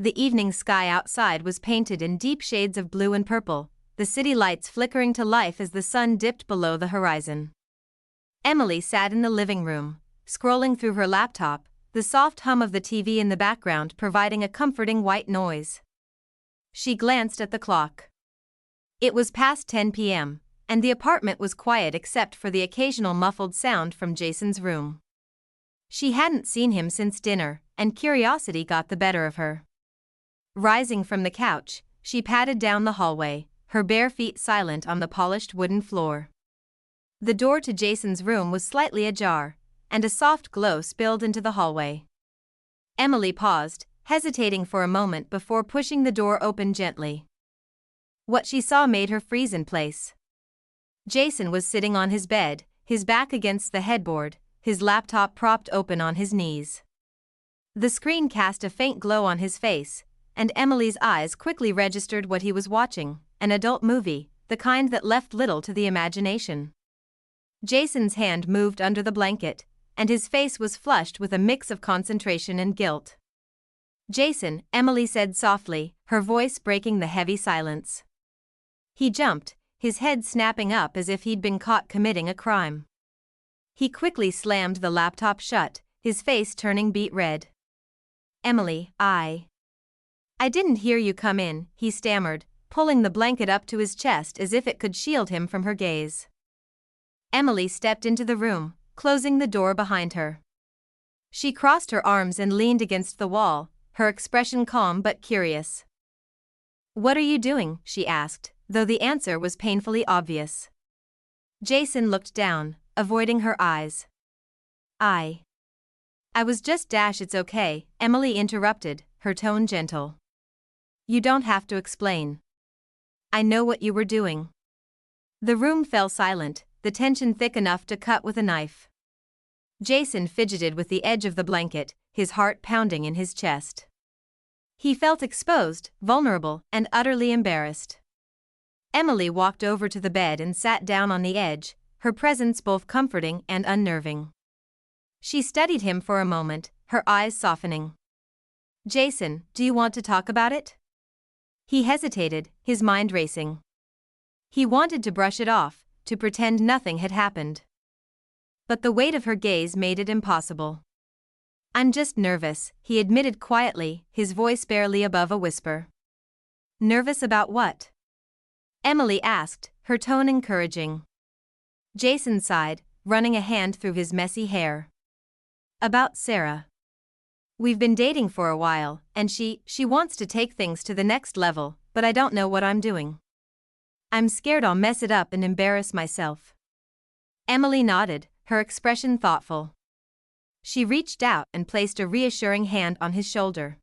The evening sky outside was painted in deep shades of blue and purple, the city lights flickering to life as the sun dipped below the horizon. Emily sat in the living room, scrolling through her laptop, the soft hum of the TV in the background providing a comforting white noise. She glanced at the clock. It was past 10 p.m., and the apartment was quiet except for the occasional muffled sound from Jason's room. She hadn't seen him since dinner, and curiosity got the better of her. Rising from the couch, she padded down the hallway, her bare feet silent on the polished wooden floor. The door to Jason's room was slightly ajar, and a soft glow spilled into the hallway. Emily paused, hesitating for a moment before pushing the door open gently. What she saw made her freeze in place. Jason was sitting on his bed, his back against the headboard, his laptop propped open on his knees. The screen cast a faint glow on his face, and Emily's eyes quickly registered what he was watching, an adult movie, the kind that left little to the imagination. Jason's hand moved under the blanket, and his face was flushed with a mix of concentration and guilt. "Jason," Emily said softly, her voice breaking the heavy silence. He jumped, his head snapping up as if he'd been caught committing a crime. He quickly slammed the laptop shut, his face turning beet red. "Emily, I didn't hear you come in," he stammered, pulling the blanket up to his chest as if it could shield him from her gaze. Emily stepped into the room, closing the door behind her. She crossed her arms and leaned against the wall, her expression calm but curious. "What are you doing?" she asked, though the answer was painfully obvious. Jason looked down, avoiding her eyes. I was just It's okay," Emily interrupted, her tone gentle. "You don't have to explain. I know what you were doing." The room fell silent, the tension thick enough to cut with a knife. Jason fidgeted with the edge of the blanket, his heart pounding in his chest. He felt exposed, vulnerable, and utterly embarrassed. Emily walked over to the bed and sat down on the edge, her presence both comforting and unnerving. She studied him for a moment, her eyes softening. "Jason, do you want to talk about it?" He hesitated, his mind racing. He wanted to brush it off, to pretend nothing had happened. But the weight of her gaze made it impossible. "I'm just nervous," he admitted quietly, his voice barely above a whisper. "Nervous about what?" Emily asked, her tone encouraging. Jason sighed, running a hand through his messy hair. "About Sarah. We've been dating for a while, and she wants to take things to the next level, but I don't know what I'm doing. I'm scared I'll mess it up and embarrass myself." Emily nodded, her expression thoughtful. She reached out and placed a reassuring hand on his shoulder.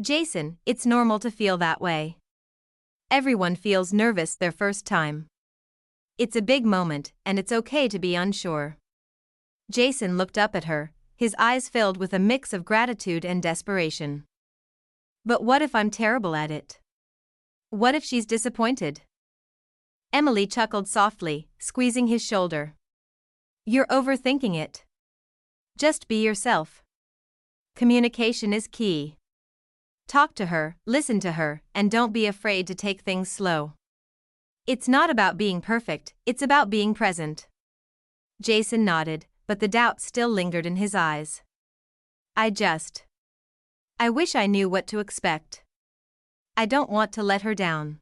"Jason, it's normal to feel that way. Everyone feels nervous their first time. It's a big moment, and it's okay to be unsure." Jason looked up at her, his eyes filled with a mix of gratitude and desperation. "But what if I'm terrible at it? What if she's disappointed?" Emily chuckled softly, squeezing his shoulder. "You're overthinking it. Just be yourself. Communication is key. Talk to her, listen to her, and don't be afraid to take things slow. It's not about being perfect, it's about being present." Jason nodded, but the doubt still lingered in his eyes. I wish I knew what to expect. I don't want to let her down."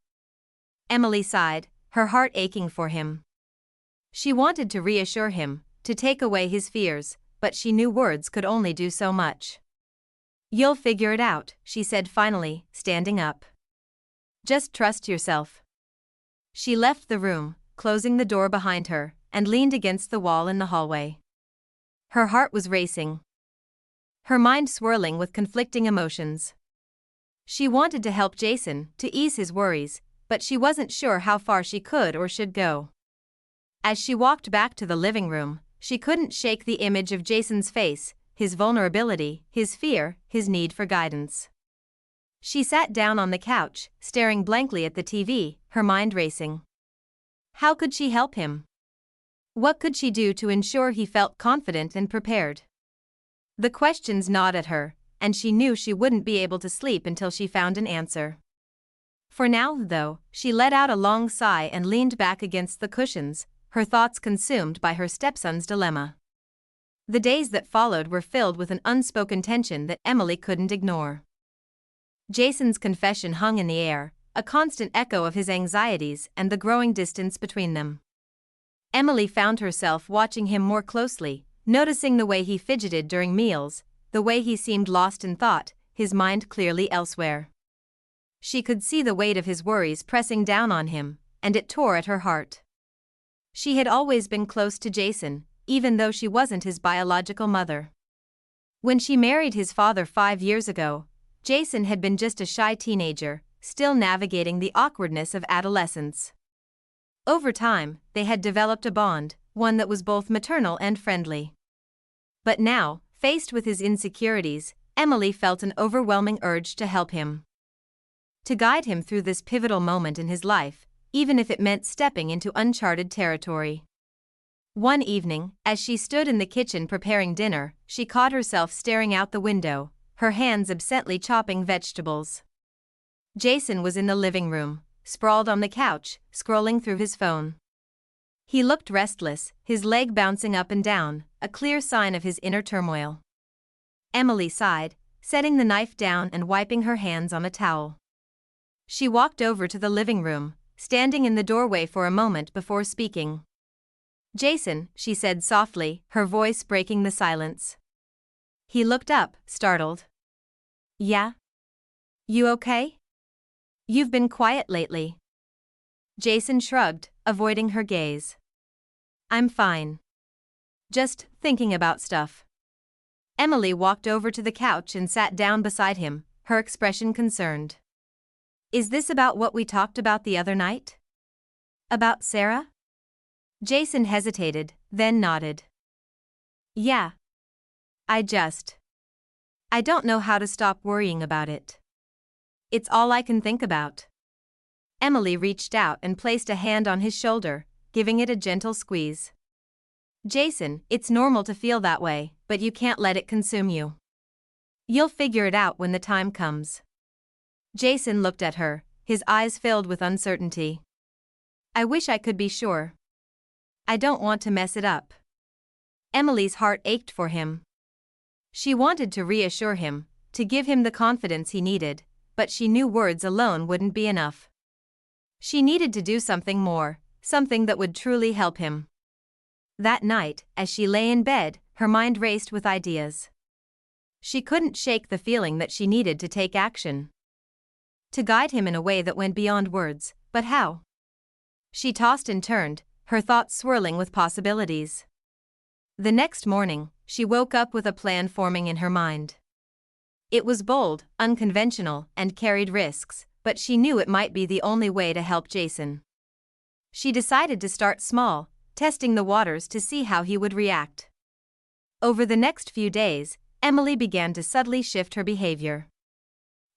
Emily sighed, her heart aching for him. She wanted to reassure him, to take away his fears, but she knew words could only do so much. "You'll figure it out," she said finally, standing up. "Just trust yourself." She left the room, closing the door behind her, and leaned against the wall in the hallway. Her heart was racing. Her mind swirling with conflicting emotions. She wanted to help Jason, to ease his worries, but she wasn't sure how far she could or should go. As she walked back to the living room, she couldn't shake the image of Jason's face, his vulnerability, his fear, his need for guidance. She sat down on the couch, staring blankly at the TV, her mind racing. How could she help him? What could she do to ensure he felt confident and prepared? The questions gnawed at her, and she knew she wouldn't be able to sleep until she found an answer. For now, though, she let out a long sigh and leaned back against the cushions, her thoughts consumed by her stepson's dilemma. The days that followed were filled with an unspoken tension that Emily couldn't ignore. Jason's confession hung in the air, a constant echo of his anxieties and the growing distance between them. Emily found herself watching him more closely, noticing the way he fidgeted during meals, the way he seemed lost in thought, his mind clearly elsewhere. She could see the weight of his worries pressing down on him, and it tore at her heart. She had always been close to Jason, even though she wasn't his biological mother. When she married his father 5 years ago, Jason had been just a shy teenager, still navigating the awkwardness of adolescence. Over time, they had developed a bond, one that was both maternal and friendly. But now, faced with his insecurities, Emily felt an overwhelming urge to help him. To guide him through this pivotal moment in his life, even if it meant stepping into uncharted territory. One evening, as she stood in the kitchen preparing dinner, she caught herself staring out the window, her hands absently chopping vegetables. Jason was in the living room, sprawled on the couch, scrolling through his phone. He looked restless, his leg bouncing up and down, a clear sign of his inner turmoil. Emily sighed, setting the knife down and wiping her hands on a towel. She walked over to the living room, standing in the doorway for a moment before speaking. "Jason," she said softly, her voice breaking the silence. He looked up, startled. "Yeah? You okay? You've been quiet lately." Jason shrugged, avoiding her gaze. "I'm fine. Just thinking about stuff." Emily walked over to the couch and sat down beside him, her expression concerned. "Is this about what we talked about the other night? About Sarah?" Jason hesitated, then nodded. "Yeah. I don't know how to stop worrying about it. It's all I can think about." Emily reached out and placed a hand on his shoulder, giving it a gentle squeeze. "Jason, it's normal to feel that way, but you can't let it consume you. You'll figure it out when the time comes." Jason looked at her, his eyes filled with uncertainty. "I wish I could be sure. I don't want to mess it up." Emily's heart ached for him. She wanted to reassure him, to give him the confidence he needed, but she knew words alone wouldn't be enough. She needed to do something more, something that would truly help him. That night, as she lay in bed, her mind raced with ideas. She couldn't shake the feeling that she needed to take action. To guide him in a way that went beyond words, but how? She tossed and turned, her thoughts swirling with possibilities. The next morning, she woke up with a plan forming in her mind. It was bold, unconventional, and carried risks, but she knew it might be the only way to help Jason. She decided to start small, testing the waters to see how he would react. Over the next few days, Emily began to subtly shift her behavior.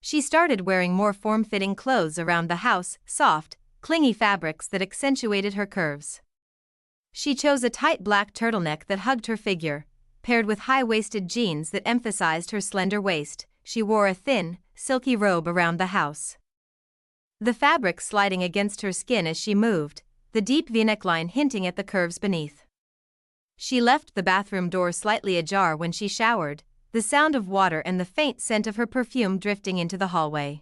She started wearing more form-fitting clothes around the house, soft, clingy fabrics that accentuated her curves. She chose a tight black turtleneck that hugged her figure, paired with high-waisted jeans that emphasized her slender waist. She wore a thin, silky robe around the house, the fabric sliding against her skin as she moved, the deep V-neckline hinting at the curves beneath. She left the bathroom door slightly ajar when she showered, the sound of water and the faint scent of her perfume drifting into the hallway.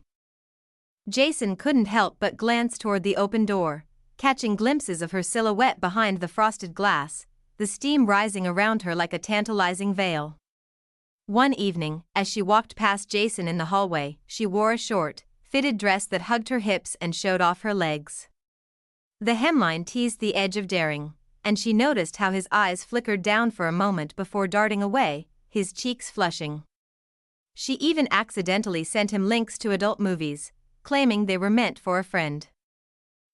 Jason couldn't help but glance toward the open door, catching glimpses of her silhouette behind the frosted glass, the steam rising around her like a tantalizing veil. One evening, as she walked past Jason in the hallway, she wore a short, fitted dress that hugged her hips and showed off her legs. The hemline teased the edge of daring, and she noticed how his eyes flickered down for a moment before darting away, his cheeks flushing. She even accidentally sent him links to adult movies, claiming they were meant for a friend.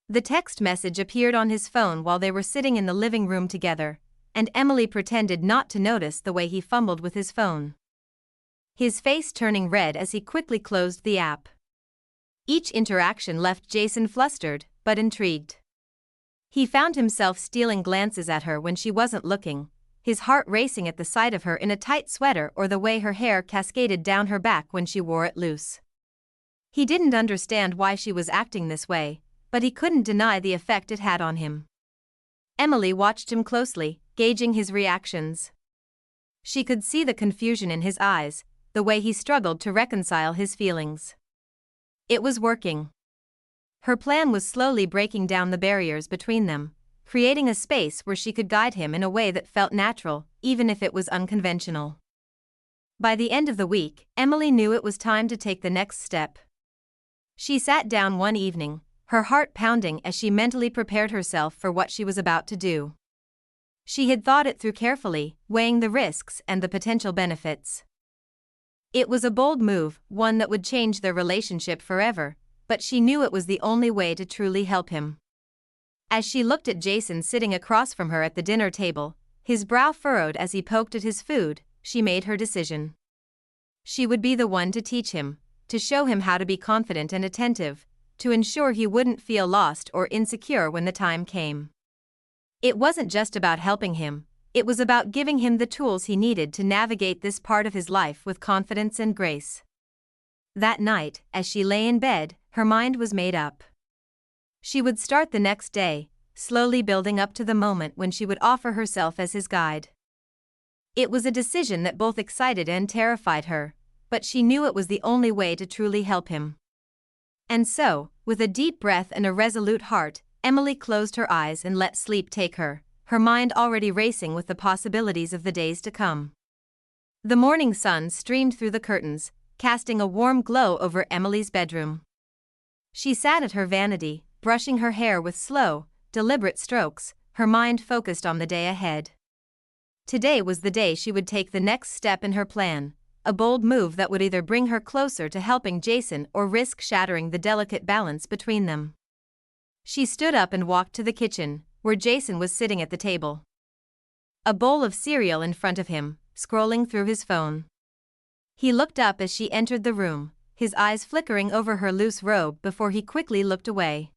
The text message appeared on his phone while they were sitting in the living room together, and Emily pretended not to notice the way he fumbled with his phone, his face turning red as he quickly closed the app. Each interaction left Jason flustered, but intrigued. He found himself stealing glances at her when she wasn't looking, his heart racing at the sight of her in a tight sweater or the way her hair cascaded down her back when she wore it loose. He didn't understand why she was acting this way, but he couldn't deny the effect it had on him. Emily watched him closely, gauging his reactions. She could see the confusion in his eyes, the way he struggled to reconcile his feelings. It was working. Her plan was slowly breaking down the barriers between them, creating a space where she could guide him in a way that felt natural, even if it was unconventional. By the end of the week, Emily knew it was time to take the next step. She sat down one evening, her heart pounding as she mentally prepared herself for what she was about to do. She had thought it through carefully, weighing the risks and the potential benefits. It was a bold move, one that would change their relationship forever, but she knew it was the only way to truly help him. As she looked at Jason sitting across from her at the dinner table, his brow furrowed as he poked at his food, she made her decision. She would be the one to teach him, to show him how to be confident and attentive, to ensure he wouldn't feel lost or insecure when the time came. It wasn't just about helping him, it was about giving him the tools he needed to navigate this part of his life with confidence and grace. That night, as she lay in bed, her mind was made up. She would start the next day, slowly building up to the moment when she would offer herself as his guide. It was a decision that both excited and terrified her, but she knew it was the only way to truly help him. And so, with a deep breath and a resolute heart, Emily closed her eyes and let sleep take her, her mind already racing with the possibilities of the days to come. The morning sun streamed through the curtains, casting a warm glow over Emily's bedroom. She sat at her vanity, brushing her hair with slow, deliberate strokes, her mind focused on the day ahead. Today was the day she would take the next step in her plan, a bold move that would either bring her closer to helping Jason or risk shattering the delicate balance between them. She stood up and walked to the kitchen, where Jason was sitting at the table. A bowl of cereal in front of him, scrolling through his phone. He looked up as she entered the room, his eyes flickering over her loose robe before he quickly looked away.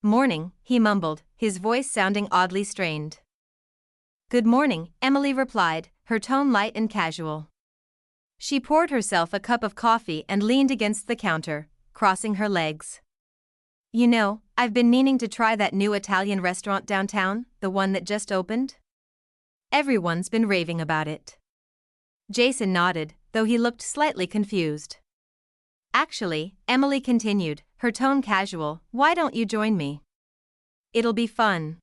"Morning," he mumbled, his voice sounding oddly strained. "Good morning," Emily replied, her tone light and casual. She poured herself a cup of coffee and leaned against the counter, crossing her legs. "You know, I've been meaning to try that new Italian restaurant downtown, the one that just opened. Everyone's been raving about it." Jason nodded, though he looked slightly confused. "Actually," Emily continued, her tone casual, "why don't you join me? It'll be fun.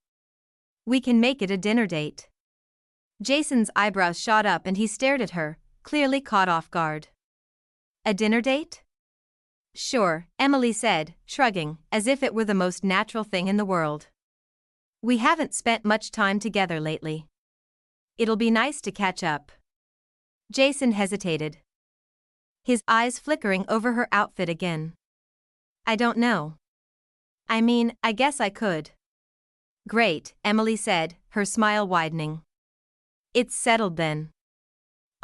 We can make it a dinner date." Jason's eyebrows shot up and he stared at her, clearly caught off guard. "A dinner date?" "Sure," Emily said, shrugging, as if it were the most natural thing in the world. "We haven't spent much time together lately. It'll be nice to catch up." Jason hesitated, his eyes flickering over her outfit again. "I don't know. I mean, I guess I could." "Great," Emily said, her smile widening. "It's settled then.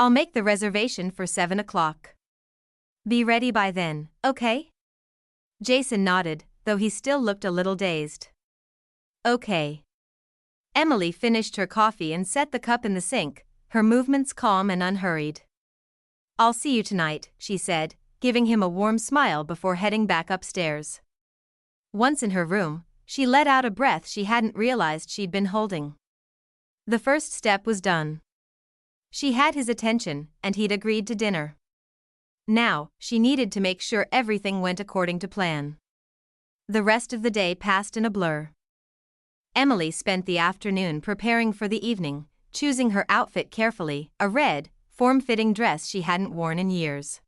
I'll make the reservation for 7 o'clock. Be ready by then, okay?" Jason nodded, though he still looked a little dazed. "Okay." Emily finished her coffee and set the cup in the sink, her movements calm and unhurried. "I'll see you tonight," she said, giving him a warm smile before heading back upstairs. Once in her room, she let out a breath she hadn't realized she'd been holding. The first step was done. She had his attention, and he'd agreed to dinner. Now, she needed to make sure everything went according to plan. The rest of the day passed in a blur. Emily spent the afternoon preparing for the evening, choosing her outfit carefully, a red, form-fitting dress she hadn't worn in years.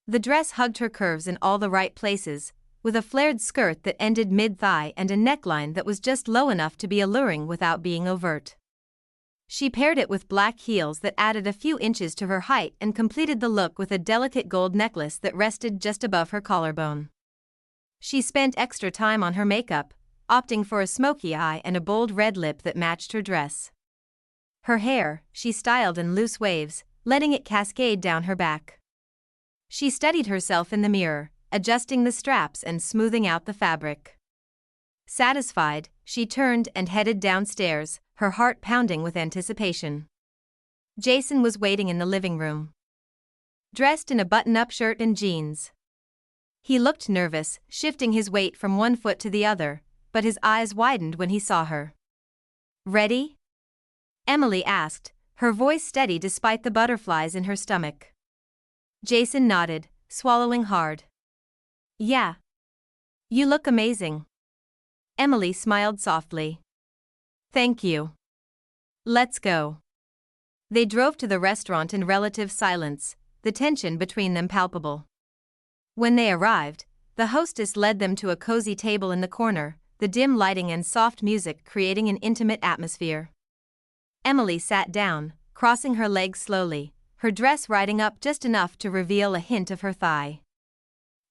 The dress hugged her curves in all the right places, with a flared skirt that ended mid-thigh and a neckline that was just low enough to be alluring without being overt. She paired it with black heels that added a few inches to her height and completed the look with a delicate gold necklace that rested just above her collarbone. She spent extra time on her makeup, opting for a smoky eye and a bold red lip that matched her dress. Her hair, she styled in loose waves, letting it cascade down her back. She studied herself in the mirror, adjusting the straps and smoothing out the fabric. Satisfied, she turned and headed downstairs, her heart pounding with anticipation. Jason was waiting in the living room, dressed in a button-up shirt and jeans. He looked nervous, shifting his weight from one foot to the other, but his eyes widened when he saw her. "Ready?" Emily asked, her voice steady despite the butterflies in her stomach. Jason nodded, swallowing hard. "Yeah. You look amazing." Emily smiled softly. "Thank you. Let's go." They drove to the restaurant in relative silence, the tension between them palpable. When they arrived, the hostess led them to a cozy table in the corner, the dim lighting and soft music creating an intimate atmosphere. Emily sat down, crossing her legs slowly, her dress riding up just enough to reveal a hint of her thigh.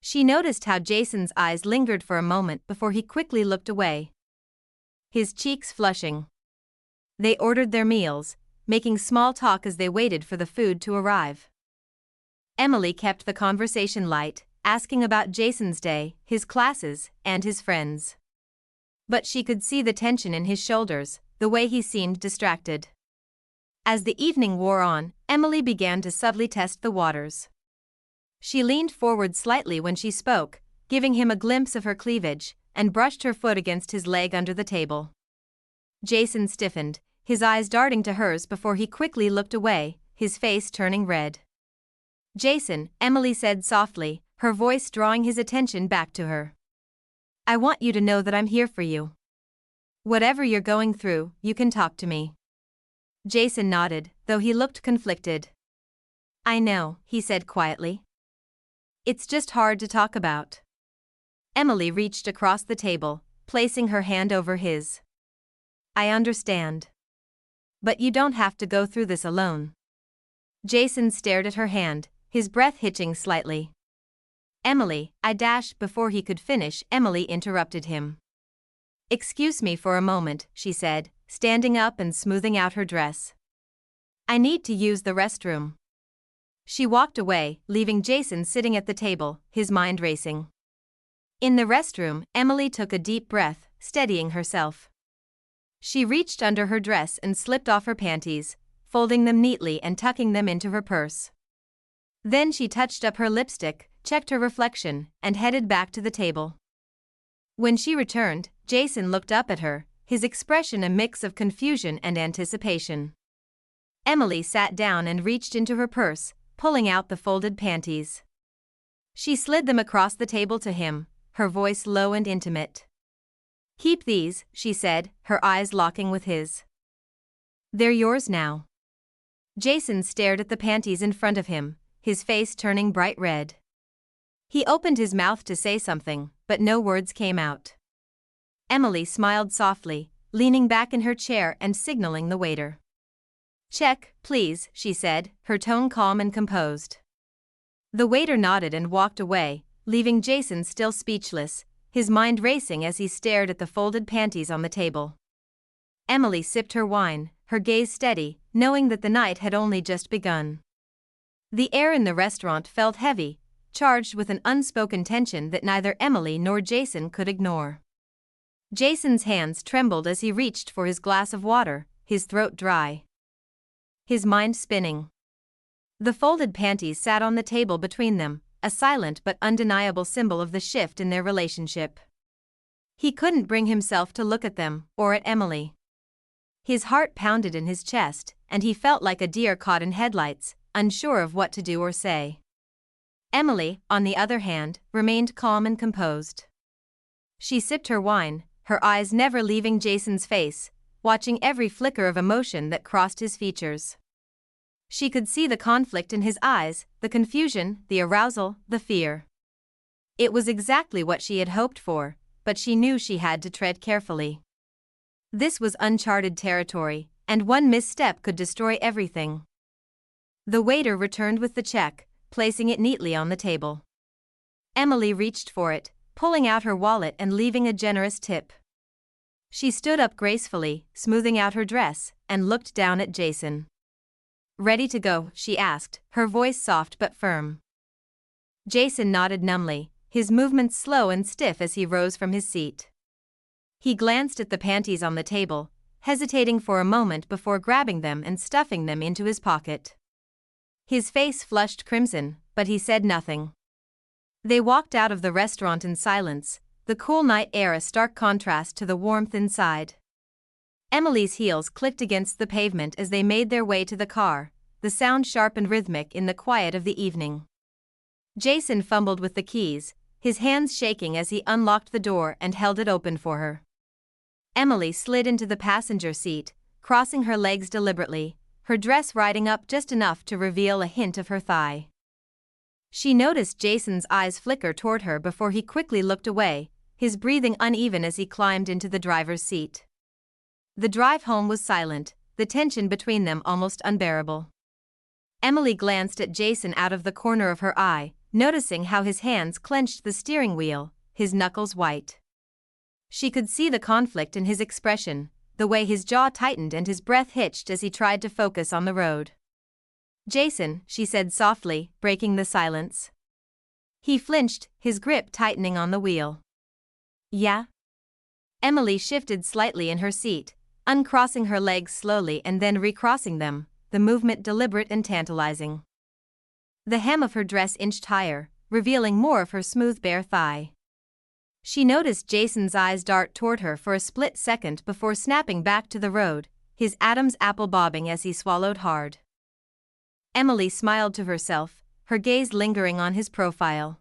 She noticed how Jason's eyes lingered for a moment before he quickly looked away, his cheeks flushing. They ordered their meals, making small talk as they waited for the food to arrive. Emily kept the conversation light, asking about Jason's day, his classes, and his friends. But she could see the tension in his shoulders, the way he seemed distracted. As the evening wore on, Emily began to subtly test the waters. She leaned forward slightly when she spoke, giving him a glimpse of her cleavage, and brushed her foot against his leg under the table. Jason stiffened, his eyes darting to hers before he quickly looked away, his face turning red. "Jason," Emily said softly, her voice drawing his attention back to her. "I want you to know that I'm here for you. Whatever you're going through, you can talk to me." Jason nodded, though he looked conflicted. "I know," he said quietly. "It's just hard to talk about." Emily reached across the table, placing her hand over his. "I understand. But you don't have to go through this alone." Jason stared at her hand, his breath hitching slightly. "Emily," before he could finish, Emily interrupted him. "Excuse me for a moment," she said, standing up and smoothing out her dress. "I need to use the restroom." She walked away, leaving Jason sitting at the table, his mind racing. In the restroom, Emily took a deep breath, steadying herself. She reached under her dress and slipped off her panties, folding them neatly and tucking them into her purse. Then she touched up her lipstick, checked her reflection, and headed back to the table. When she returned, Jason looked up at her, his expression a mix of confusion and anticipation. Emily sat down and reached into her purse, pulling out the folded panties. She slid them across the table to him, her voice low and intimate. "Keep these," she said, her eyes locking with his. "They're yours now." Jason stared at the panties in front of him, his face turning bright red. He opened his mouth to say something, but no words came out. Emily smiled softly, leaning back in her chair and signaling the waiter. "Check, please," she said, her tone calm and composed. The waiter nodded and walked away, leaving Jason still speechless, his mind racing as he stared at the folded panties on the table. Emily sipped her wine, her gaze steady, knowing that the night had only just begun. The air in the restaurant felt heavy, charged with an unspoken tension that neither Emily nor Jason could ignore. Jason's hands trembled as he reached for his glass of water, his throat dry, his mind spinning. The folded panties sat on the table between them, a silent but undeniable symbol of the shift in their relationship. He couldn't bring himself to look at them, or at Emily. His heart pounded in his chest, and he felt like a deer caught in headlights, unsure of what to do or say. Emily, on the other hand, remained calm and composed. She sipped her wine, her eyes never leaving Jason's face, watching every flicker of emotion that crossed his features. She could see the conflict in his eyes, the confusion, the arousal, the fear. It was exactly what she had hoped for, but she knew she had to tread carefully. This was uncharted territory, and one misstep could destroy everything. The waiter returned with the check, placing it neatly on the table. Emily reached for it, pulling out her wallet and leaving a generous tip. She stood up gracefully, smoothing out her dress, and looked down at Jason. "Ready to go?" she asked, her voice soft but firm. Jason nodded numbly, his movements slow and stiff as he rose from his seat. He glanced at the panties on the table, hesitating for a moment before grabbing them and stuffing them into his pocket. His face flushed crimson, but he said nothing. They walked out of the restaurant in silence, the cool night air a stark contrast to the warmth inside. Emily's heels clicked against the pavement as they made their way to the car, the sound sharp and rhythmic in the quiet of the evening. Jason fumbled with the keys, his hands shaking as he unlocked the door and held it open for her. Emily slid into the passenger seat, crossing her legs deliberately, her dress riding up just enough to reveal a hint of her thigh. She noticed Jason's eyes flicker toward her before he quickly looked away, his breathing uneven as he climbed into the driver's seat. The drive home was silent, the tension between them almost unbearable. Emily glanced at Jason out of the corner of her eye, noticing how his hands clenched the steering wheel, his knuckles white. She could see the conflict in his expression, the way his jaw tightened and his breath hitched as he tried to focus on the road. "Jason," she said softly, breaking the silence. He flinched, his grip tightening on the wheel. "Yeah?" Emily shifted slightly in her seat, uncrossing her legs slowly and then recrossing them, the movement deliberate and tantalizing. The hem of her dress inched higher, revealing more of her smooth bare thigh. She noticed Jason's eyes dart toward her for a split second before snapping back to the road, his Adam's apple bobbing as he swallowed hard. Emily smiled to herself, her gaze lingering on his profile.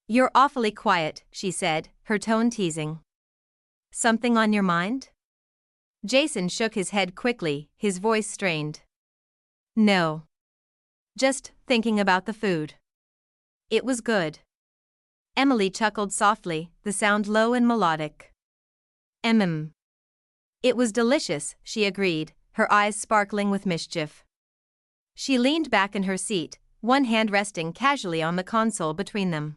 "You're awfully quiet," she said, her tone teasing. "Something on your mind?" Jason shook his head quickly, his voice strained. "No. Just thinking about the food. It was good." Emily chuckled softly, the sound low and melodic. It was delicious," she agreed, her eyes sparkling with mischief. She leaned back in her seat, one hand resting casually on the console between them.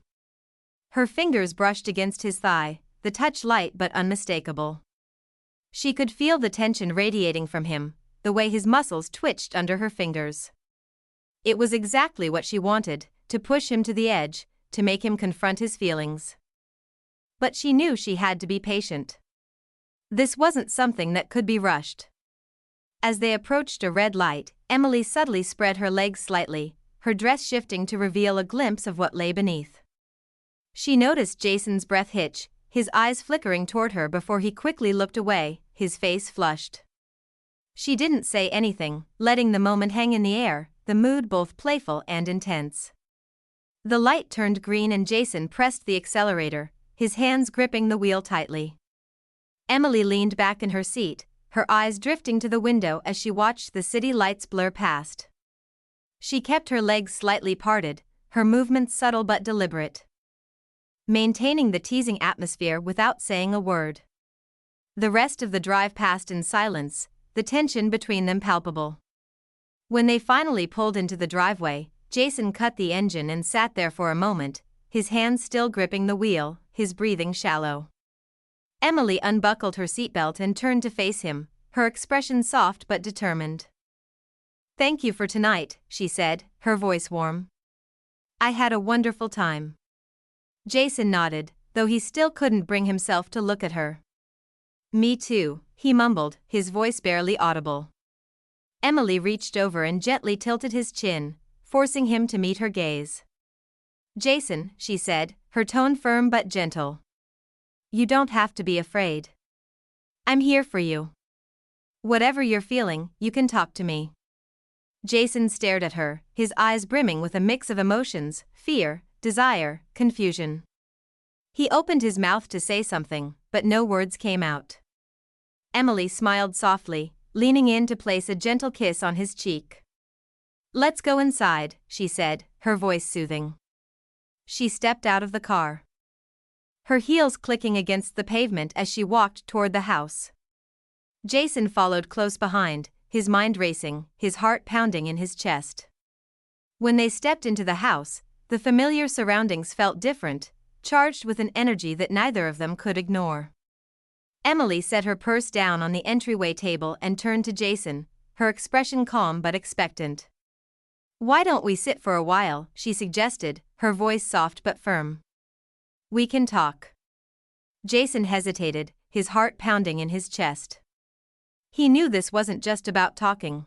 Her fingers brushed against his thigh, the touch light but unmistakable. She could feel the tension radiating from him, the way his muscles twitched under her fingers. It was exactly what she wanted, to push him to the edge, to make him confront his feelings. But she knew she had to be patient. This wasn't something that could be rushed. As they approached a red light, Emily subtly spread her legs slightly, her dress shifting to reveal a glimpse of what lay beneath. She noticed Jason's breath hitch, his eyes flickering toward her before he quickly looked away, his face flushed. She didn't say anything, letting the moment hang in the air, the mood both playful and intense. The light turned green and Jason pressed the accelerator, his hands gripping the wheel tightly. Emily leaned back in her seat, her eyes drifting to the window as she watched the city lights blur past. She kept her legs slightly parted, her movements subtle but deliberate, maintaining the teasing atmosphere without saying a word. The rest of the drive passed in silence, the tension between them palpable. When they finally pulled into the driveway, Jason cut the engine and sat there for a moment, his hands still gripping the wheel, his breathing shallow. Emily unbuckled her seatbelt and turned to face him, her expression soft but determined. "Thank you for tonight," she said, her voice warm. "I had a wonderful time." Jason nodded, though he still couldn't bring himself to look at her. "Me too," he mumbled, his voice barely audible. Emily reached over and gently tilted his chin, forcing him to meet her gaze. "Jason," she said, her tone firm but gentle. "You don't have to be afraid. I'm here for you. Whatever you're feeling, you can talk to me." Jason stared at her, his eyes brimming with a mix of emotions, fear, desire, confusion. He opened his mouth to say something, but no words came out. Emily smiled softly, leaning in to place a gentle kiss on his cheek. "Let's go inside," she said, her voice soothing. She stepped out of the car, her heels clicking against the pavement as she walked toward the house. Jason followed close behind, his mind racing, his heart pounding in his chest. When they stepped into the house, the familiar surroundings felt different, charged with an energy that neither of them could ignore. Emily set her purse down on the entryway table and turned to Jason, her expression calm but expectant. "Why don't we sit for a while?" she suggested, her voice soft but firm. "We can talk." Jason hesitated, his heart pounding in his chest. He knew this wasn't just about talking.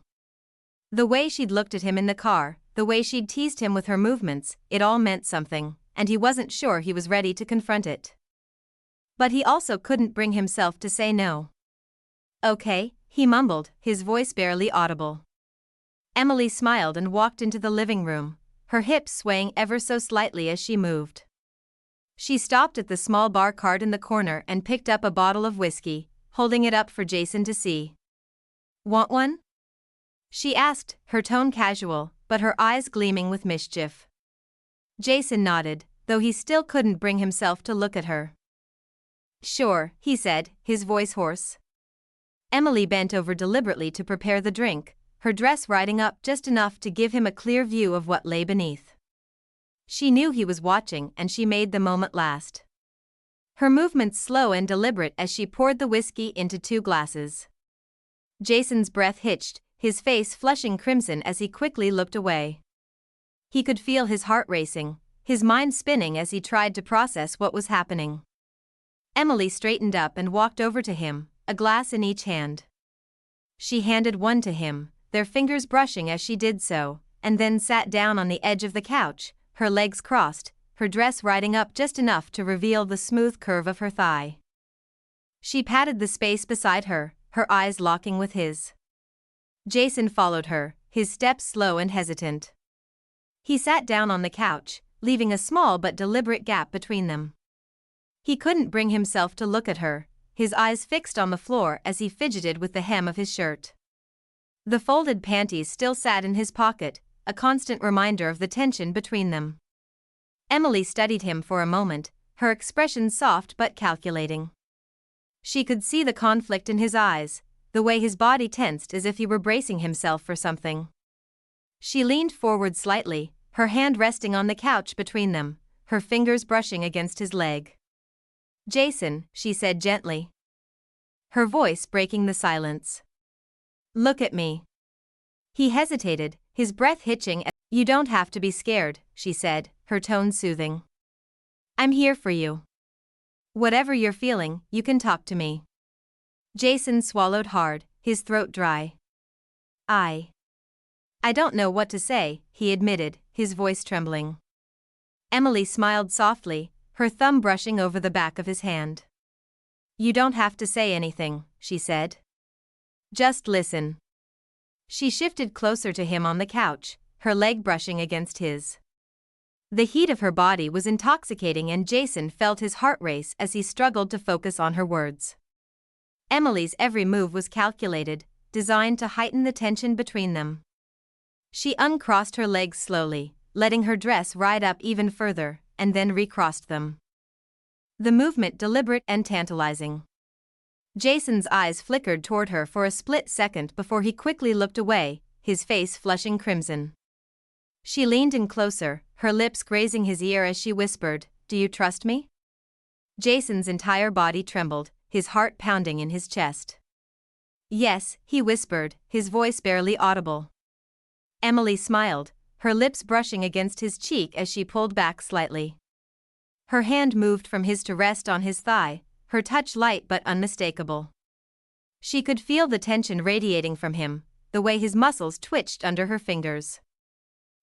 The way she'd looked at him in the car, the way she'd teased him with her movements, it all meant something, and he wasn't sure he was ready to confront it. But he also couldn't bring himself to say no. "Okay," he mumbled, his voice barely audible. Emily smiled and walked into the living room, her hips swaying ever so slightly as she moved. She stopped at the small bar cart in the corner and picked up a bottle of whiskey, holding it up for Jason to see. "Want one?" she asked, her tone casual, but her eyes gleaming with mischief. Jason nodded, though he still couldn't bring himself to look at her. "Sure," he said, his voice hoarse. Emily bent over deliberately to prepare the drink, her dress riding up just enough to give him a clear view of what lay beneath. She knew he was watching and she made the moment last. Her movements slow and deliberate as she poured the whiskey into 2 glasses. Jason's breath hitched, his face flushing crimson as he quickly looked away. He could feel his heart racing, his mind spinning as he tried to process what was happening. Emily straightened up and walked over to him, a glass in each hand. She handed one to him, their fingers brushing as she did so, and then sat down on the edge of the couch, her legs crossed, her dress riding up just enough to reveal the smooth curve of her thigh. She patted the space beside her, her eyes locking with his. Jason followed her, his steps slow and hesitant. He sat down on the couch, leaving a small but deliberate gap between them. He couldn't bring himself to look at her, his eyes fixed on the floor as he fidgeted with the hem of his shirt. The folded panties still sat in his pocket, a constant reminder of the tension between them. Emily studied him for a moment, her expression soft but calculating. She could see the conflict in his eyes, the way his body tensed as if he were bracing himself for something. She leaned forward slightly, her hand resting on the couch between them, her fingers brushing against his leg. "Jason," she said gently, her voice breaking the silence. "Look at me." He hesitated, his breath hitching. "You don't have to be scared," she said, her tone soothing. "I'm here for you. Whatever you're feeling, you can talk to me." Jason swallowed hard, his throat dry. I don't know what to say," he admitted, his voice trembling. Emily smiled softly, her thumb brushing over the back of his hand. "You don't have to say anything," she said. "Just listen." She shifted closer to him on the couch, her leg brushing against his. The heat of her body was intoxicating and Jason felt his heart race as he struggled to focus on her words. Emily's every move was calculated, designed to heighten the tension between them. She uncrossed her legs slowly, letting her dress ride up even further, and then recrossed them. The movement deliberate and tantalizing. Jason's eyes flickered toward her for a split second before he quickly looked away, his face flushing crimson. She leaned in closer, her lips grazing his ear as she whispered, "Do you trust me?" Jason's entire body trembled, his heart pounding in his chest. "Yes," he whispered, his voice barely audible. Emily smiled, her lips brushing against his cheek as she pulled back slightly. Her hand moved from his to rest on his thigh, her touch light but unmistakable. She could feel the tension radiating from him, the way his muscles twitched under her fingers.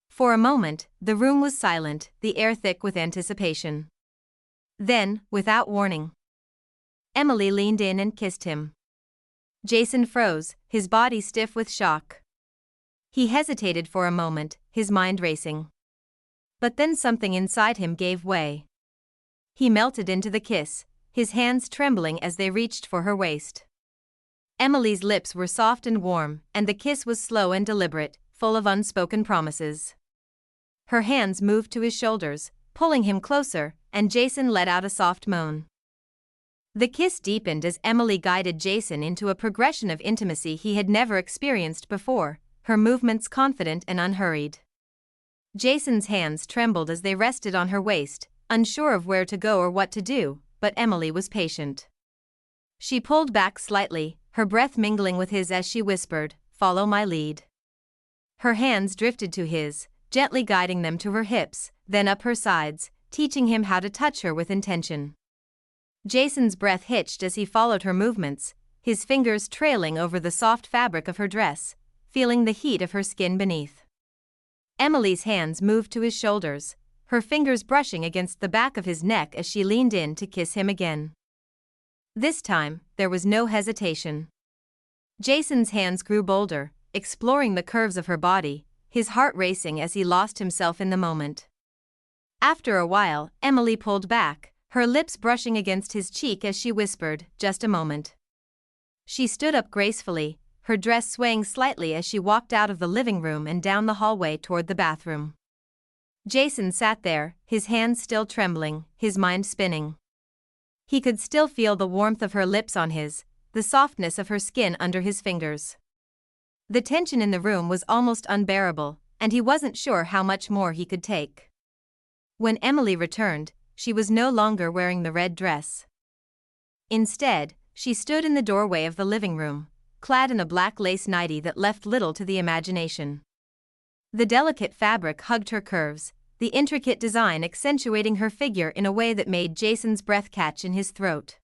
For a moment, the room was silent, the air thick with anticipation. Then, without warning, Emily leaned in and kissed him. Jason froze, his body stiff with shock. He hesitated for a moment, his mind racing. But then something inside him gave way. He melted into the kiss, his hands trembling as they reached for her waist. Emily's lips were soft and warm, and the kiss was slow and deliberate, full of unspoken promises. Her hands moved to his shoulders, pulling him closer, and Jason let out a soft moan. The kiss deepened as Emily guided Jason into a progression of intimacy he had never experienced before, her movements confident and unhurried. Jason's hands trembled as they rested on her waist, unsure of where to go or what to do, but Emily was patient. She pulled back slightly, her breath mingling with his as she whispered, "Follow my lead." Her hands drifted to his, gently guiding them to her hips, then up her sides, teaching him how to touch her with intention. Jason's breath hitched as he followed her movements, his fingers trailing over the soft fabric of her dress, feeling the heat of her skin beneath. Emily's hands moved to his shoulders, her fingers brushing against the back of his neck as she leaned in to kiss him again. This time, there was no hesitation. Jason's hands grew bolder, exploring the curves of her body, his heart racing as he lost himself in the moment. After a while, Emily pulled back, her lips brushing against his cheek as she whispered, "Just a moment." She stood up gracefully, her dress swaying slightly as she walked out of the living room and down the hallway toward the bathroom. Jason sat there, his hands still trembling, his mind spinning. He could still feel the warmth of her lips on his, the softness of her skin under his fingers. The tension in the room was almost unbearable, and he wasn't sure how much more he could take. When Emily returned, she was no longer wearing the red dress. Instead, she stood in the doorway of the living room, clad in a black lace nightie that left little to the imagination. The delicate fabric hugged her curves, the intricate design accentuating her figure in a way that made Jason's breath catch in his throat.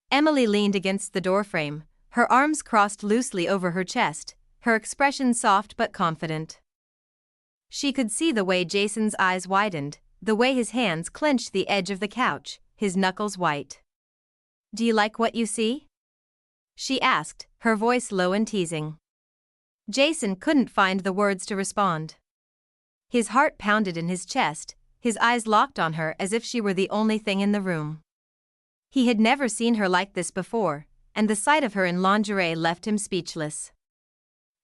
Emily leaned against the doorframe, her arms crossed loosely over her chest, her expression soft but confident. She could see the way Jason's eyes widened, the way his hands clenched the edge of the couch, his knuckles white. "Do you like what you see?" she asked, her voice low and teasing. Jason couldn't find the words to respond. His heart pounded in his chest, his eyes locked on her as if she were the only thing in the room. He had never seen her like this before, and the sight of her in lingerie left him speechless.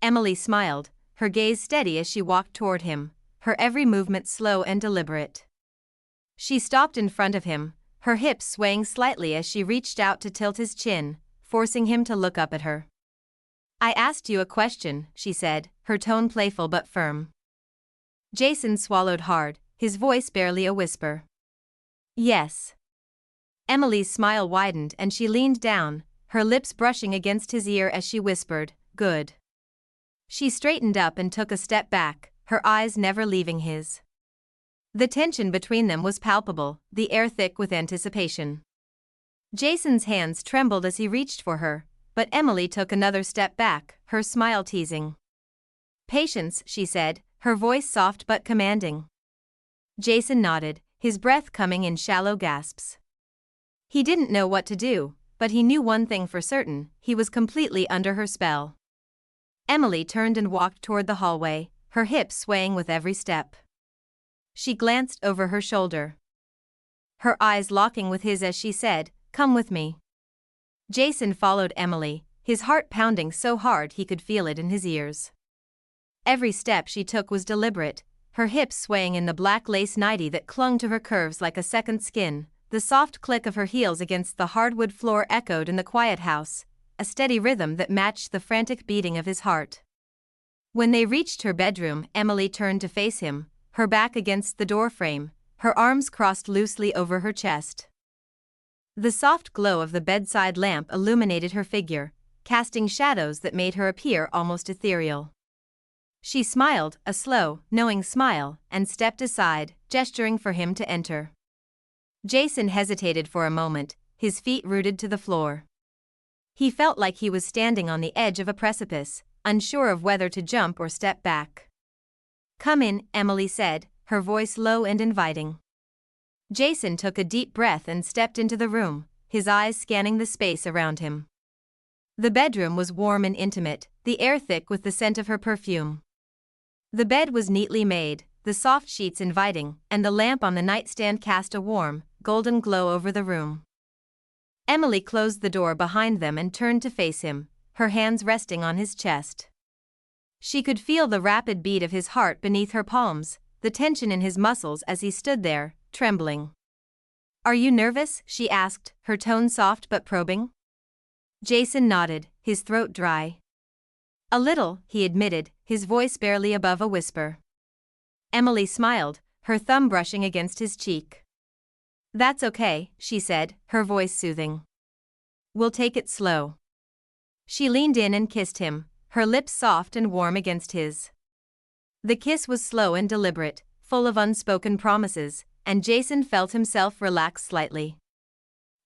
Emily smiled, her gaze steady as she walked toward him, her every movement slow and deliberate. She stopped in front of him, her hips swaying slightly as she reached out to tilt his chin, forcing him to look up at her. "I asked you a question," she said, her tone playful but firm. Jason swallowed hard, his voice barely a whisper. "Yes." Emily's smile widened and she leaned down, her lips brushing against his ear as she whispered, "Good." She straightened up and took a step back, her eyes never leaving his. The tension between them was palpable, the air thick with anticipation. Jason's hands trembled as he reached for her, but Emily took another step back, her smile teasing. "Patience," she said, her voice soft but commanding. Jason nodded, his breath coming in shallow gasps. He didn't know what to do, but he knew one thing for certain, he was completely under her spell. Emily turned and walked toward the hallway, her hips swaying with every step. She glanced over her shoulder, her eyes locking with his as she said, "Come with me." Jason followed Emily, his heart pounding so hard he could feel it in his ears. Every step she took was deliberate, her hips swaying in the black lace nightie that clung to her curves like a second skin, the soft click of her heels against the hardwood floor echoed in the quiet house, a steady rhythm that matched the frantic beating of his heart. When they reached her bedroom, Emily turned to face him, her back against the doorframe, her arms crossed loosely over her chest. The soft glow of the bedside lamp illuminated her figure, casting shadows that made her appear almost ethereal. She smiled, a slow, knowing smile, and stepped aside, gesturing for him to enter. Jason hesitated for a moment, his feet rooted to the floor. He felt like he was standing on the edge of a precipice, unsure of whether to jump or step back. "Come in," Emily said, her voice low and inviting. Jason took a deep breath and stepped into the room, his eyes scanning the space around him. The bedroom was warm and intimate, the air thick with the scent of her perfume. The bed was neatly made, the soft sheets inviting, and the lamp on the nightstand cast a warm, golden glow over the room. Emily closed the door behind them and turned to face him, her hands resting on his chest. She could feel the rapid beat of his heart beneath her palms, the tension in his muscles as he stood there, trembling. "Are you nervous?" she asked, her tone soft but probing. Jason nodded, his throat dry. "A little," he admitted, his voice barely above a whisper. Emily smiled, her thumb brushing against his cheek. "That's okay," she said, her voice soothing. "We'll take it slow." She leaned in and kissed him, her lips soft and warm against his. The kiss was slow and deliberate, full of unspoken promises, and Jason felt himself relax slightly.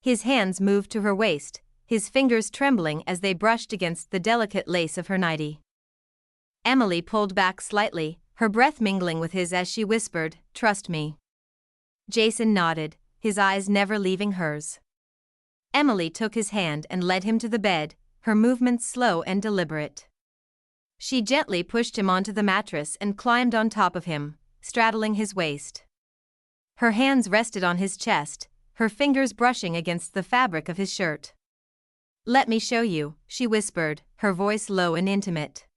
His hands moved to her waist, his fingers trembling as they brushed against the delicate lace of her nightie. Emily pulled back slightly, her breath mingling with his as she whispered, "Trust me." Jason nodded, his eyes never leaving hers. Emily took his hand and led him to the bed, her movements slow and deliberate. She gently pushed him onto the mattress and climbed on top of him, straddling his waist. Her hands rested on his chest, her fingers brushing against the fabric of his shirt. "Let me show you," she whispered, her voice low and intimate.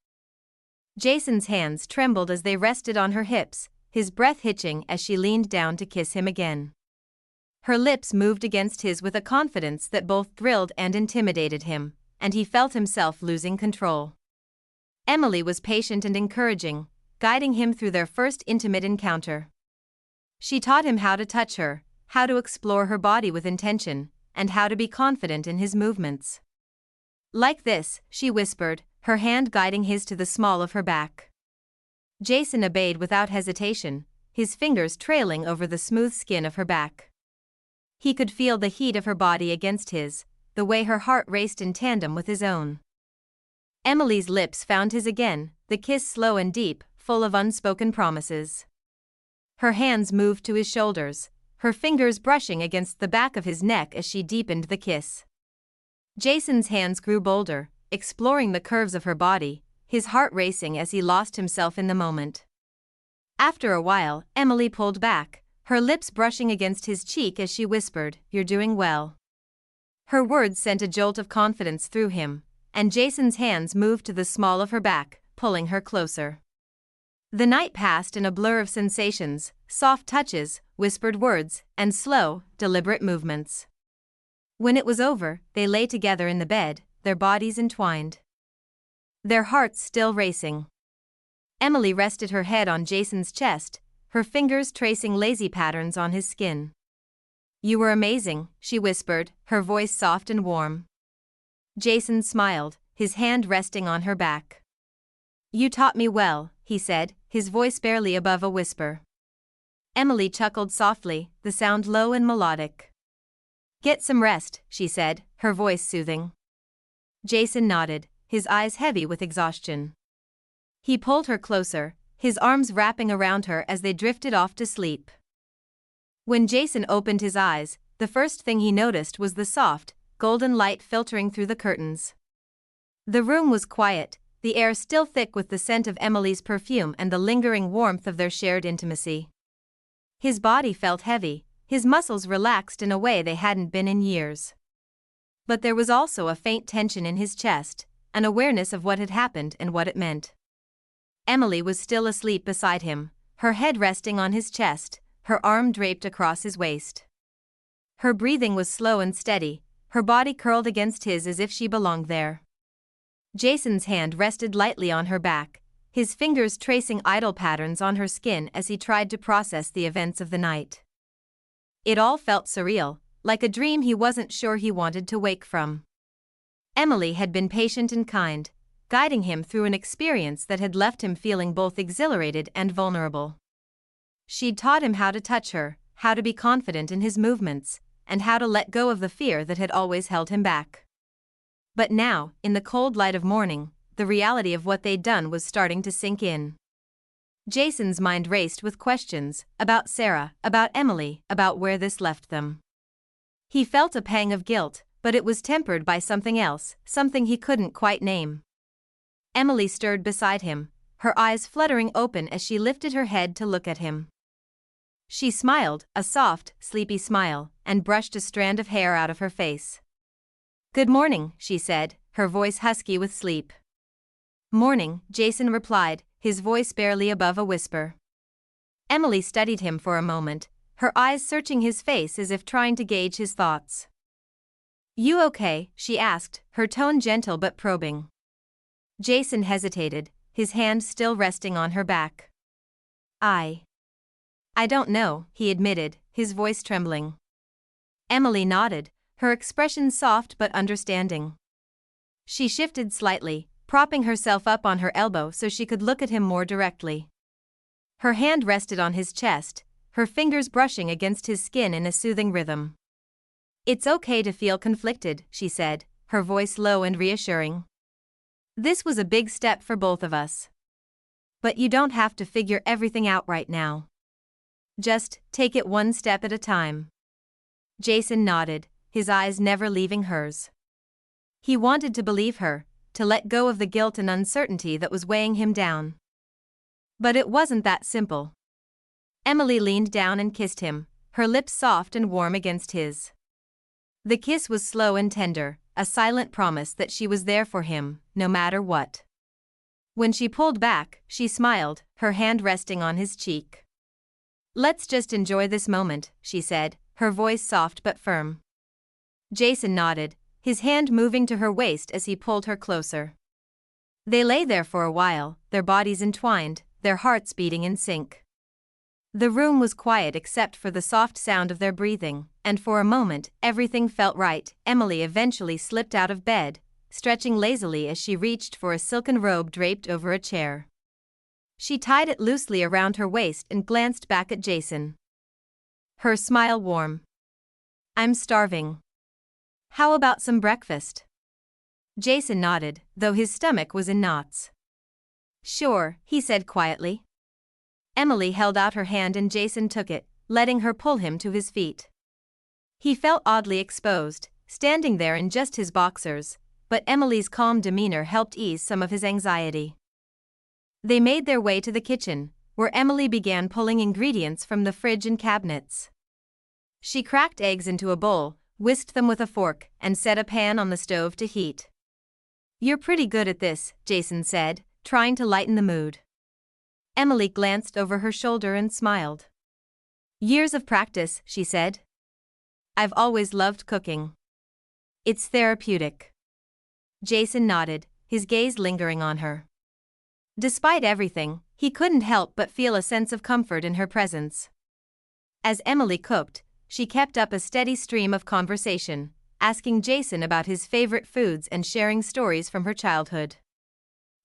Jason's hands trembled as they rested on her hips, his breath hitching as she leaned down to kiss him again. Her lips moved against his with a confidence that both thrilled and intimidated him, and he felt himself losing control. Emily was patient and encouraging, guiding him through their first intimate encounter. She taught him how to touch her, how to explore her body with intention, and how to be confident in his movements. "Like this," she whispered, her hand guiding his to the small of her back. Jason obeyed without hesitation, his fingers trailing over the smooth skin of her back. He could feel the heat of her body against his, the way her heart raced in tandem with his own. Emily's lips found his again, the kiss slow and deep, full of unspoken promises. Her hands moved to his shoulders, her fingers brushing against the back of his neck as she deepened the kiss. Jason's hands grew bolder, exploring the curves of her body, his heart racing as he lost himself in the moment. After a while, Emily pulled back, her lips brushing against his cheek as she whispered, "You're doing well." Her words sent a jolt of confidence through him, and Jason's hands moved to the small of her back, pulling her closer. The night passed in a blur of sensations, soft touches, whispered words, and slow, deliberate movements. When it was over, they lay together in the bed, their bodies entwined, their hearts still racing. Emily rested her head on Jason's chest, her fingers tracing lazy patterns on his skin. "You were amazing," she whispered, her voice soft and warm. Jason smiled, his hand resting on her back. "You taught me well," he said, his voice barely above a whisper. Emily chuckled softly, the sound low and melodic. "Get some rest," she said, her voice soothing. Jason nodded, his eyes heavy with exhaustion. He pulled her closer, his arms wrapping around her as they drifted off to sleep. When Jason opened his eyes, the first thing he noticed was the soft, golden light filtering through the curtains. The room was quiet, the air still thick with the scent of Emily's perfume and the lingering warmth of their shared intimacy. His body felt heavy, his muscles relaxed in a way they hadn't been in years. But there was also a faint tension in his chest, an awareness of what had happened and what it meant. Emily was still asleep beside him, her head resting on his chest, her arm draped across his waist. Her breathing was slow and steady, her body curled against his as if she belonged there. Jason's hand rested lightly on her back, his fingers tracing idle patterns on her skin as he tried to process the events of the night. It all felt surreal, like a dream he wasn't sure he wanted to wake from. Emily had been patient and kind, guiding him through an experience that had left him feeling both exhilarated and vulnerable. She'd taught him how to touch her, how to be confident in his movements, and how to let go of the fear that had always held him back. But now, in the cold light of morning, the reality of what they'd done was starting to sink in. Jason's mind raced with questions, about Sarah, about Emily, about where this left them. He felt a pang of guilt, but it was tempered by something else, something he couldn't quite name. Emily stirred beside him, her eyes fluttering open as she lifted her head to look at him. She smiled, a soft, sleepy smile, and brushed a strand of hair out of her face. "Good morning," she said, her voice husky with sleep. "Morning," Jason replied, his voice barely above a whisper. Emily studied him for a moment, her eyes searching his face as if trying to gauge his thoughts. "You okay?" she asked, her tone gentle but probing. Jason hesitated, his hand still resting on her back. I don't know," he admitted, his voice trembling. Emily nodded, her expression soft but understanding. She shifted slightly, propping herself up on her elbow so she could look at him more directly. Her hand rested on his chest, her fingers brushing against his skin in a soothing rhythm. "It's okay to feel conflicted," she said, her voice low and reassuring. This was a big step for both of us. But you don't have to figure everything out right now. Just take it one step at a time. Jason nodded, his eyes never leaving hers. He wanted to believe her, to let go of the guilt and uncertainty that was weighing him down. But it wasn't that simple. Emily leaned down and kissed him, her lips soft and warm against his. The kiss was slow and tender, a silent promise that she was there for him, no matter what. When she pulled back, she smiled, her hand resting on his cheek. "Let's just enjoy this moment," she said, her voice soft but firm. Jason nodded, his hand moving to her waist as he pulled her closer. They lay there for a while, their bodies entwined, their hearts beating in sync. The room was quiet except for the soft sound of their breathing, and for a moment, everything felt right. Emily eventually slipped out of bed, stretching lazily as she reached for a silken robe draped over a chair. She tied it loosely around her waist and glanced back at Jason. Her smile warm. "I'm starving. How about some breakfast?" Jason nodded, though his stomach was in knots. "Sure," he said quietly. Emily held out her hand and Jason took it, letting her pull him to his feet. He felt oddly exposed, standing there in just his boxers, but Emily's calm demeanor helped ease some of his anxiety. They made their way to the kitchen, where Emily began pulling ingredients from the fridge and cabinets. She cracked eggs into a bowl, whisked them with a fork, and set a pan on the stove to heat. "You're pretty good at this," Jason said, trying to lighten the mood. Emily glanced over her shoulder and smiled. "Years of practice," she said. "I've always loved cooking. It's therapeutic." Jason nodded, his gaze lingering on her. Despite everything, he couldn't help but feel a sense of comfort in her presence. As Emily cooked, she kept up a steady stream of conversation, asking Jason about his favorite foods and sharing stories from her childhood.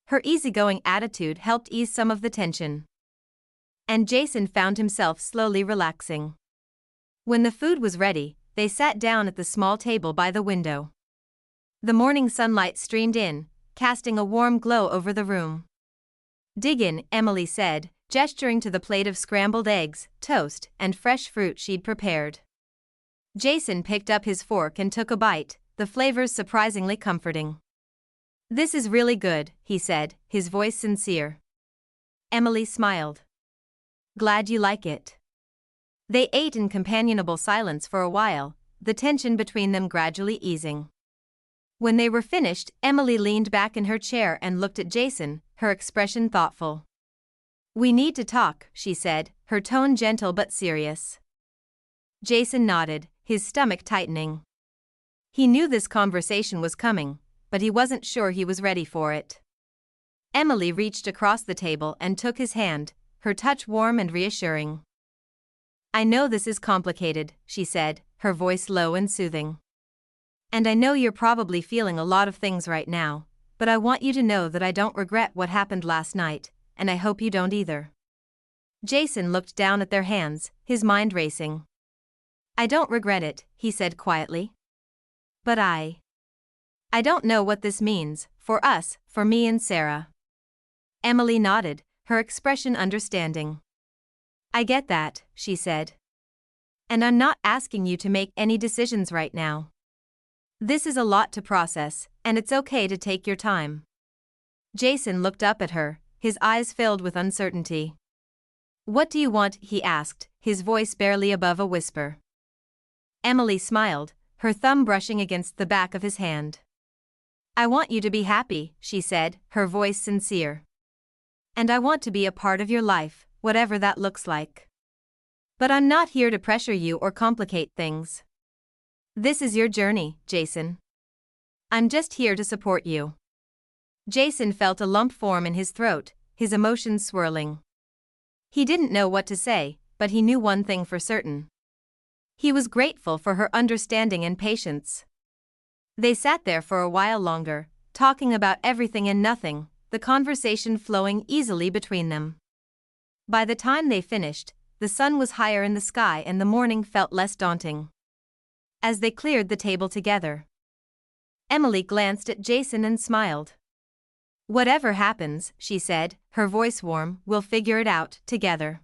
Her easygoing attitude helped ease some of the tension. And Jason found himself slowly relaxing. When the food was ready, they sat down at the small table by the window. The morning sunlight streamed in, casting a warm glow over the room. "Dig in," Emily said, gesturing to the plate of scrambled eggs, toast, and fresh fruit she'd prepared. Jason picked up his fork and took a bite, the flavors surprisingly comforting. "This is really good," he said, his voice sincere. Emily smiled. "Glad you like it." They ate in companionable silence for a while, the tension between them gradually easing. When they were finished, Emily leaned back in her chair and looked at Jason, her expression thoughtful. "We need to talk," she said, her tone gentle but serious. Jason nodded, his stomach tightening. He knew this conversation was coming, but he wasn't sure he was ready for it. Emily reached across the table and took his hand, her touch warm and reassuring. "I know this is complicated," she said, her voice low and soothing. "And I know you're probably feeling a lot of things right now, but I want you to know that I don't regret what happened last night, and I hope you don't either." Jason looked down at their hands, his mind racing. "I don't regret it," he said quietly. "But I don't know what this means, for us, for me and Sarah." Emily nodded, her expression understanding. "I get that," she said. "And I'm not asking you to make any decisions right now. This is a lot to process, and it's okay to take your time." Jason looked up at her, his eyes filled with uncertainty. "What do you want?" he asked, his voice barely above a whisper. Emily smiled, her thumb brushing against the back of his hand. "I want you to be happy," she said, her voice sincere. "And I want to be a part of your life, whatever that looks like. But I'm not here to pressure you or complicate things. This is your journey, Jason. I'm just here to support you." Jason felt a lump form in his throat, his emotions swirling. He didn't know what to say, but he knew one thing for certain. He was grateful for her understanding and patience. They sat there for a while longer, talking about everything and nothing, the conversation flowing easily between them. By the time they finished, the sun was higher in the sky and the morning felt less daunting. As they cleared the table together, Emily glanced at Jason and smiled. "Whatever happens," she said, her voice warm, "we'll figure it out together."